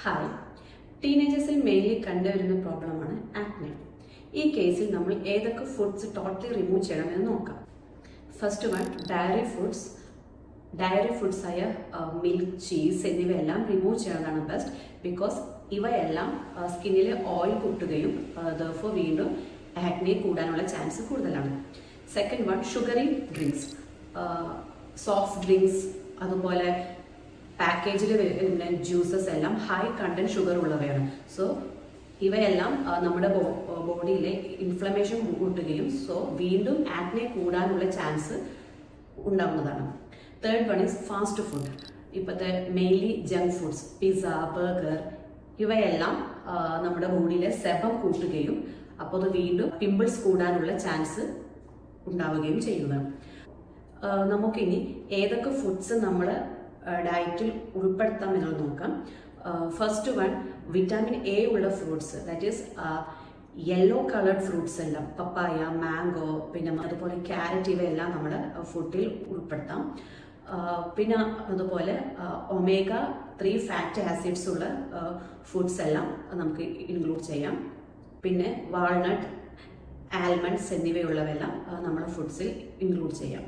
Hi, ടീനേജേഴ്സിൽ mainly കണ്ടുവരുന്ന പ്രോബ്ലമാണ് acne. ഈ കേസിൽ നമ്മൾ ഏതൊക്കെ ഫുഡ്സ് ടോട്ടലി റിമൂവ് ചെയ്യണമെന്ന് നോക്കാം. ഫസ്റ്റ് വൺ, ഡയറി ഫുഡ്സ് ആയ മിൽക്ക്, ചീസ് എന്നിവയെല്ലാം റിമൂവ് ചെയ്യുന്നതാണ് ബെസ്റ്റ്. ബിക്കോസ് ഇവയെല്ലാം സ്കിന്നിൽ ഓയിൽ കൂട്ടുകയും ദർഫോർ വീണ്ടും ആക്നെ കൂടാനുള്ള ചാൻസ് കൂടുതലാണ്. Second one, sugary drinks, soft drinks, അതുപോലെ പാക്കേജിൽ വരുന്ന ജ്യൂസസ് എല്ലാം ഹൈ കണ്ടന്റ് ഷുഗർ ഉള്ളവയാണ്. സോ ഇവയെല്ലാം നമ്മുടെ ബോഡിയിലെ ഇൻഫ്ലമേഷൻ കൂട്ടുകയും സോ വീണ്ടും ആക്നെ കൂടാനുള്ള ചാൻസ് ഉണ്ടാവുന്നതാണ്. Third one is fast food. ഇപ്പോഴത്തെ mainly junk foods, pizza, burger, ഇവയെല്ലാം നമ്മുടെ ബോഡിയിലെ സെബം കൂട്ടുകയും അപ്പോൾ അത് വീണ്ടും പിമ്പിൾസ് കൂടാനുള്ള ചാൻസ് ഉണ്ടാവുകയും ചെയ്യുന്നതാണ്. നമുക്കിനി ഏതൊക്കെ ഫുഡ്സ് നമ്മൾ ഡയറ്റിൽ ഉൾപ്പെടുത്താം എന്നുള്ളത് നോക്കാം. ഫസ്റ്റ് വൺ, വിറ്റാമിൻ എ ഉള്ള fruits, that is yellow coloured fruits എല്ലാം, പപ്പായ, മാംഗോ, പിന്നെ അതുപോലെ ക്യാരറ്റ്, ഇവയെല്ലാം നമ്മൾ ഫുഡിൽ ഉൾപ്പെടുത്താം. പിന്നെ അതുപോലെ omega-3 ഫാറ്റി ആസിഡ്സ് ഉള്ള ഫുഡ്സ് എല്ലാം നമുക്ക് ഇൻക്ലൂഡ് ചെയ്യാം. പിന്നെ വാൾനട്ട്, ആൽമണ്ട്സ് എന്നിവയുള്ളവയെല്ലാം നമ്മൾ ഫുഡ്സിൽ ഇൻക്ലൂഡ് ചെയ്യാം.